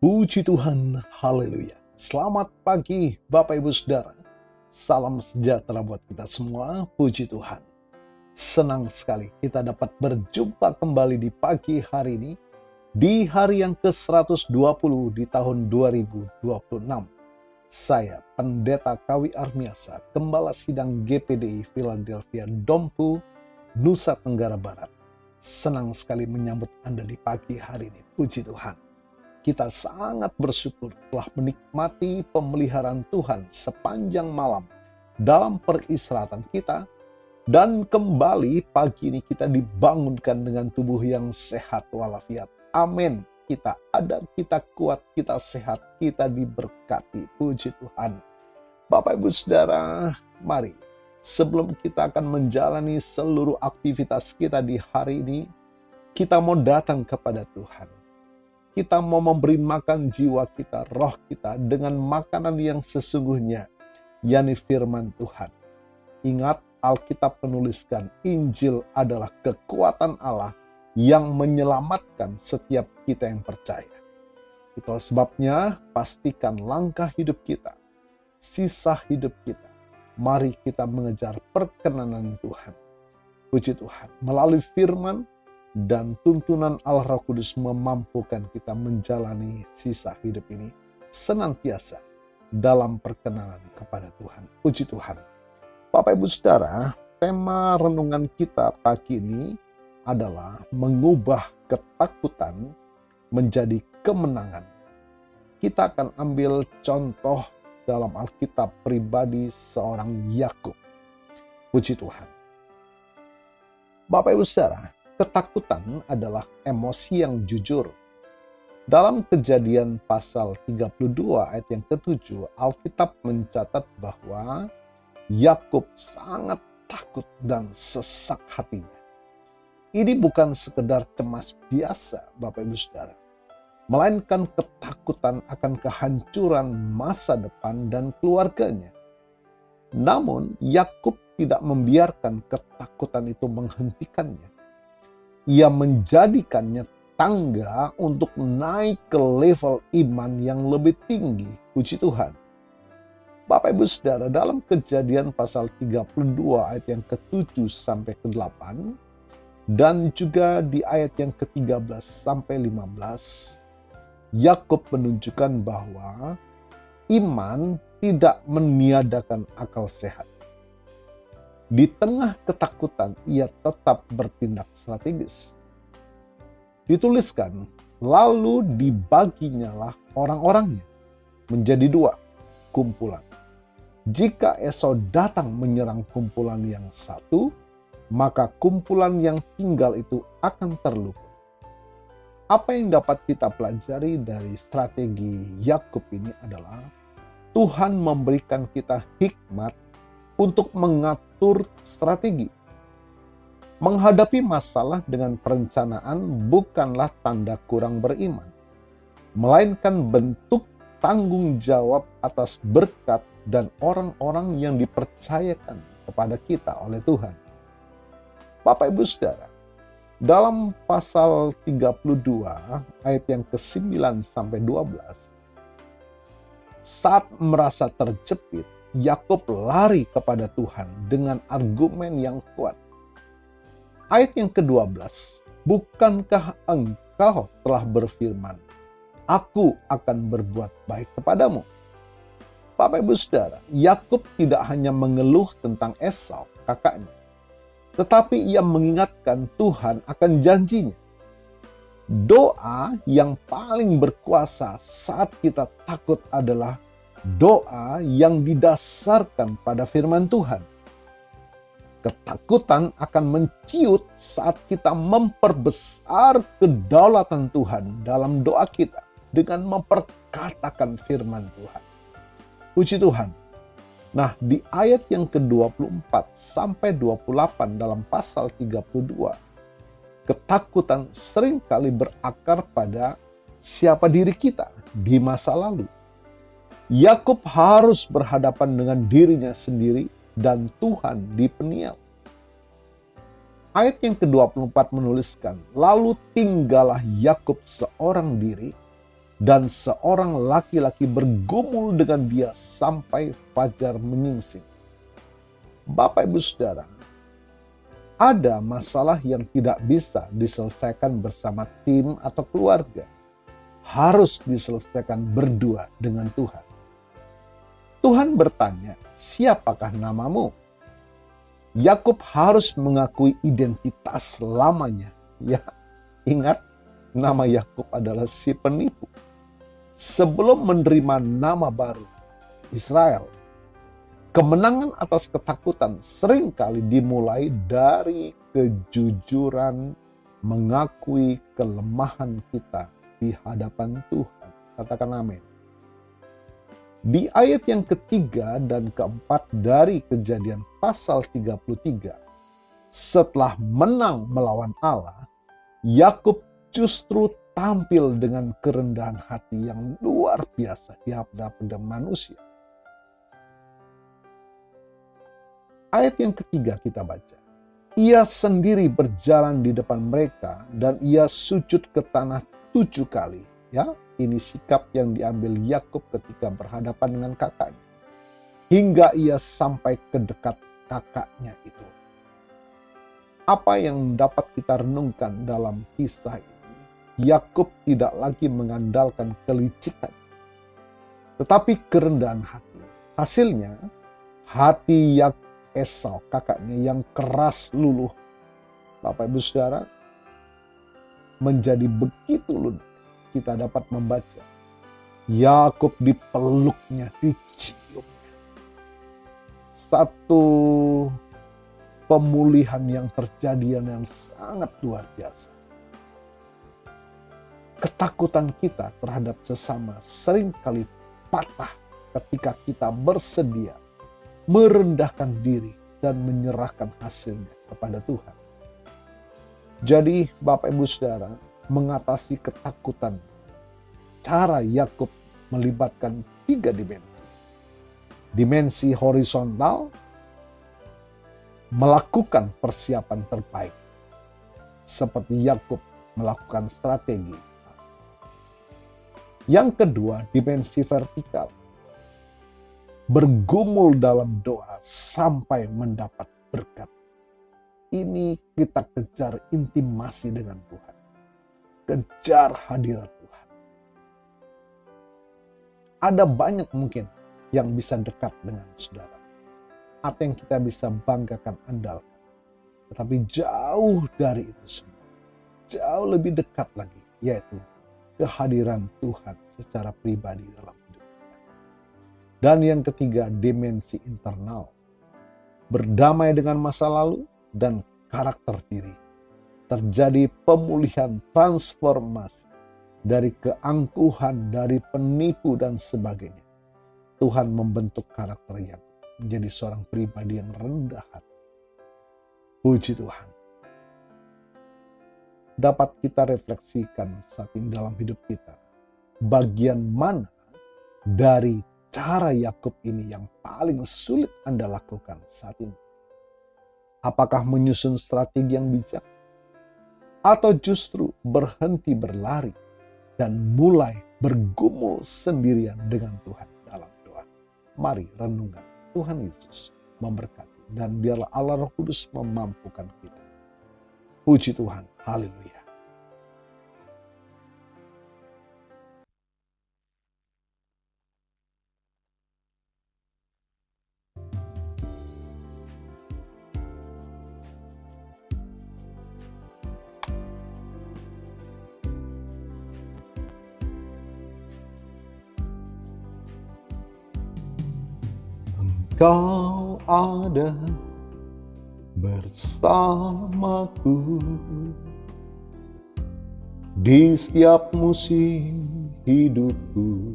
Puji Tuhan, haleluya. Selamat pagi Bapak Ibu Saudara. Salam sejahtera buat kita semua, puji Tuhan. Senang sekali kita dapat berjumpa kembali di pagi hari ini, di hari yang ke-120 di tahun 2026. Saya, Pendeta Kawi Armiasa, Gembala Sidang GPDI Philadelphia Dompu, Nusa Tenggara Barat. Senang sekali menyambut Anda di pagi hari ini, puji Tuhan. Kita sangat bersyukur telah menikmati pemeliharaan Tuhan sepanjang malam dalam peristirahatan kita. Dan kembali pagi ini kita dibangunkan dengan tubuh yang sehat walafiat. Amin. Kita ada, kita kuat, kita sehat, kita diberkati. Puji Tuhan. Bapak Ibu Saudara, mari sebelum kita akan menjalani seluruh aktivitas kita di hari ini, kita mau datang kepada Tuhan. Kita mau memberi makan jiwa kita, roh kita dengan makanan yang sesungguhnya, yakni firman Tuhan. Ingat, Alkitab menuliskan Injil adalah kekuatan Allah yang menyelamatkan setiap kita yang percaya. Itulah sebabnya pastikan langkah hidup kita, sisa hidup kita, mari kita mengejar perkenanan Tuhan. Puji Tuhan, melalui firman dan tuntunan Allah Roh Kudus memampukan kita menjalani sisa hidup ini senantiasa dalam perkenanan kepada Tuhan. Puji Tuhan. Bapak Ibu Saudara, tema renungan kita pagi ini adalah mengubah ketakutan menjadi kemenangan. Kita akan ambil contoh dalam Alkitab pribadi seorang Yakub. Puji Tuhan. Bapak Ibu Saudara, ketakutan adalah emosi yang jujur. Dalam Kejadian pasal 32 ayat yang ke-7, Alkitab mencatat bahwa Yakub sangat takut dan sesak hatinya. Ini bukan sekedar cemas biasa, Bapak Ibu Saudara, melainkan ketakutan akan kehancuran masa depan dan keluarganya. Namun, Yakub tidak membiarkan ketakutan itu menghentikannya. Ia menjadikannya tangga untuk naik ke level iman yang lebih tinggi. Puji Tuhan. Bapak Ibu Saudara, dalam Kejadian pasal 32 ayat yang ke-7 sampai ke-8 dan juga di ayat yang ke-13 sampai 15, Yakub menunjukkan bahwa iman tidak meniadakan akal sehat. Di tengah ketakutan, ia tetap bertindak strategis. Dituliskan, lalu dibaginyalah orang-orangnya menjadi dua kumpulan. Jika Esau datang menyerang kumpulan yang satu, maka kumpulan yang tinggal itu akan terluka. Apa yang dapat kita pelajari dari strategi Yakub ini adalah Tuhan memberikan kita hikmat untuk mengatur strategi. Menghadapi masalah dengan perencanaan bukanlah tanda kurang beriman, melainkan bentuk tanggung jawab atas berkat dan orang-orang yang dipercayakan kepada kita oleh Tuhan. Bapak Ibu Saudara, dalam pasal 32 ayat yang ke-9 sampai 12, saat merasa terjepit, Yakub lari kepada Tuhan dengan argumen yang kuat. Ayat yang ke-12, bukankah engkau telah berfirman, aku akan berbuat baik kepadamu? Bapak Ibu Saudara, Yakub tidak hanya mengeluh tentang Esau, kakaknya, tetapi ia mengingatkan Tuhan akan janjinya. Doa yang paling berkuasa saat kita takut adalah doa yang didasarkan pada firman Tuhan. Ketakutan akan menciut saat kita memperbesar kedaulatan Tuhan dalam doa kita dengan memperkatakan firman Tuhan. Puji Tuhan. Nah, di ayat yang ke-24 sampai 28 dalam pasal 32, ketakutan seringkali berakar pada siapa diri kita di masa lalu. Yakub harus berhadapan dengan dirinya sendiri dan Tuhan di peniel. Ayat yang ke-24 menuliskan, lalu tinggallah Yakub seorang diri dan seorang laki-laki bergumul dengan dia sampai fajar menyingsing. Bapak Ibu Saudara, ada masalah yang tidak bisa diselesaikan bersama tim atau keluarga. Harus diselesaikan berdua dengan Tuhan. Tuhan bertanya, siapakah namamu? Yakub harus mengakui identitas lamanya. Ya, ingat, nama Yakub adalah si penipu. Sebelum menerima nama baru, Israel, kemenangan atas ketakutan seringkali dimulai dari kejujuran mengakui kelemahan kita di hadapan Tuhan. Katakan amin. Di ayat yang ketiga dan keempat dari Kejadian pasal 33, setelah menang melawan Allah, Yakub justru tampil dengan kerendahan hati yang luar biasa di hadapan manusia. Ayat yang ketiga kita baca. Ia sendiri berjalan di depan mereka dan ia sujud ke tanah 7 kali. Ya, ini sikap yang diambil Yakub ketika berhadapan dengan kakaknya. Hingga ia sampai ke dekat kakaknya itu. Apa yang dapat kita renungkan dalam kisah ini? Yakub tidak lagi mengandalkan kelicikan, tetapi kerendahan hati. Hasilnya, hati Esau, kakaknya yang keras luluh, Bapak Ibu Saudara, menjadi begitu lunak. Kita dapat membaca, Yakub dipeluknya, diciumnya. Satu pemulihan yang terjadi yang sangat luar biasa. Ketakutan kita terhadap sesama seringkali patah ketika kita bersedia merendahkan diri dan menyerahkan hasilnya kepada Tuhan. Jadi Bapak Ibu Saudara, mengatasi ketakutan, cara Yakub melibatkan 3 dimensi. Dimensi horizontal, melakukan persiapan terbaik. Seperti Yakub melakukan strategi. Yang kedua, dimensi vertikal. Bergumul dalam doa sampai mendapat berkat. Ini kita kejar intimasi dengan Tuhan. Kejar hadirat Tuhan. Ada banyak mungkin yang bisa dekat dengan saudara. Atau yang kita bisa banggakan, andalkan. Tetapi jauh dari itu semua. Jauh lebih dekat lagi, yaitu kehadiran Tuhan secara pribadi dalam hidup kita. Dan yang ketiga, dimensi internal. Berdamai dengan masa lalu dan karakter diri. Terjadi pemulihan transformasi dari keangkuhan, dari penipu dan sebagainya. Tuhan membentuk karakter Yakub menjadi seorang pribadi yang rendah hati. Puji Tuhan. Dapat kita refleksikan saat ini dalam hidup kita. Bagian mana dari cara Yakub ini yang paling sulit Anda lakukan saat ini? Apakah menyusun strategi yang bijak? Atau justru berhenti berlari dan mulai bergumul sendirian dengan Tuhan dalam doa? Mari renungkan. Tuhan Yesus memberkati dan biarlah Allah Roh Kudus memampukan kita. Puji Tuhan. Haleluya. Engkau ada bersamaku di setiap musim hidupku.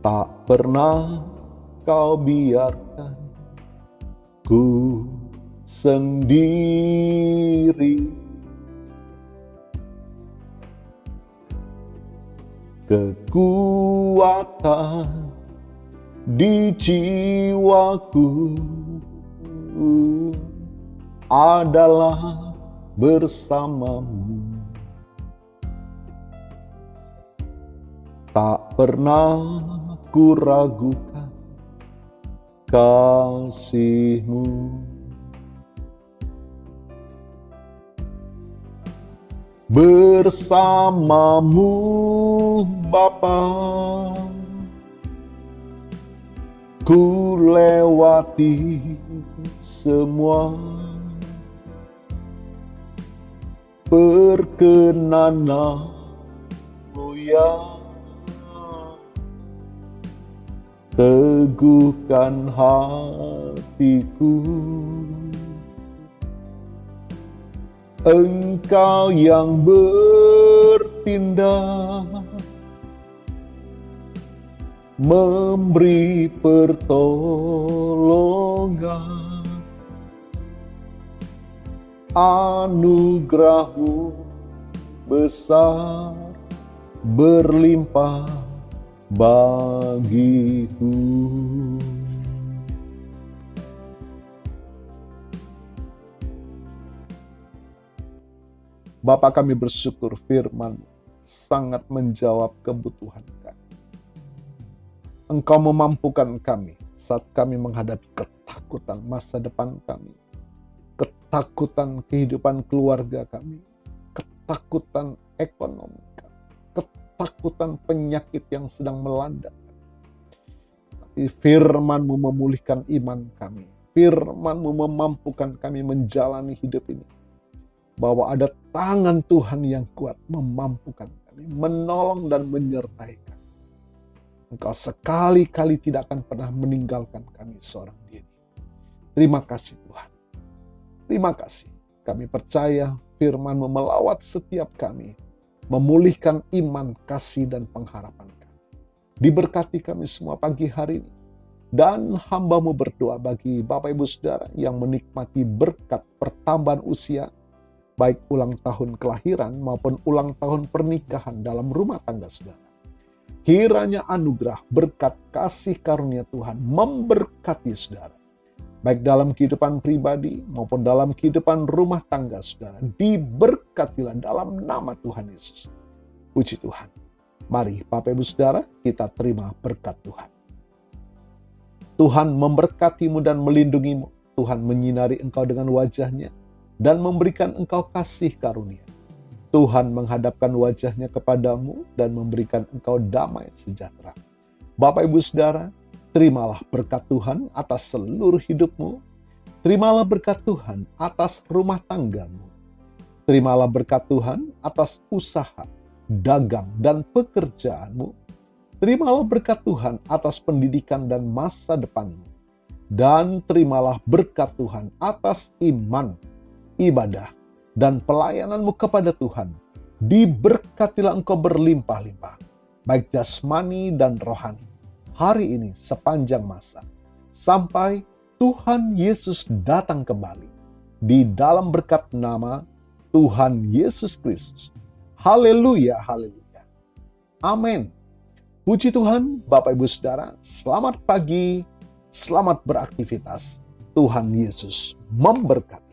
Tak pernah kau biarkan ku sendiri. Kekuatan di jiwaku adalah bersamamu. Tak pernah kuragukan kasih-Mu. Bersama-Mu Bapa, ku lewati semua perkenanan-Mu ya. Teguhkan hatiku, Engkau yang bertindak, memberi pertolongan. Anugerah-Mu besar, berlimpah bagiku. Bapa, kami bersyukur firman-Mu sangat menjawab kebutuhan kami. Engkau memampukan kami saat kami menghadapi ketakutan masa depan kami, ketakutan kehidupan keluarga kami, ketakutan ekonomi kami, ketakutan penyakit yang sedang melanda kami. Tapi firman-Mu memulihkan iman kami. Firman-Mu memampukan kami menjalani hidup ini. Bahwa ada tangan Tuhan yang kuat memampukan kami, menolong dan menyertai kami. Engkau sekali-kali tidak akan pernah meninggalkan kami seorang diri. Terima kasih Tuhan. Terima kasih. Kami percaya firman-Mu melawat setiap kami, memulihkan iman, kasih, dan pengharapan kami. Diberkati kami semua pagi hari ini. Dan hamba-Mu berdoa bagi Bapak Ibu Saudara yang menikmati berkat pertambahan usia, baik ulang tahun kelahiran maupun ulang tahun pernikahan dalam rumah tangga saudara. Kiranya anugerah, berkat, kasih karunia Tuhan memberkati saudara. Baik dalam kehidupan pribadi maupun dalam kehidupan rumah tangga saudara. Diberkatilah dalam nama Tuhan Yesus. Puji Tuhan. Mari Bapak Ibu Saudara, kita terima berkat Tuhan. Tuhan memberkati-Mu dan melindungi-Mu. Tuhan menyinari engkau dengan wajah-Nya dan memberikan engkau kasih karunia. Tuhan menghadapkan wajah-Nya kepadamu dan memberikan engkau damai sejahtera. Bapak Ibu Saudara, terimalah berkat Tuhan atas seluruh hidupmu. Terimalah berkat Tuhan atas rumah tanggamu. Terimalah berkat Tuhan atas usaha, dagang, dan pekerjaanmu. Terimalah berkat Tuhan atas pendidikan dan masa depanmu. Dan terimalah berkat Tuhan atas iman, ibadah, dan pelayananmu kepada Tuhan. Diberkatilah engkau berlimpah-limpah, baik jasmani dan rohani, hari ini sepanjang masa, sampai Tuhan Yesus datang kembali. Di dalam berkat nama Tuhan Yesus Kristus. Haleluya, haleluya. Amin. Puji Tuhan, Bapak Ibu Saudara, selamat pagi, selamat beraktivitas. Tuhan Yesus memberkati.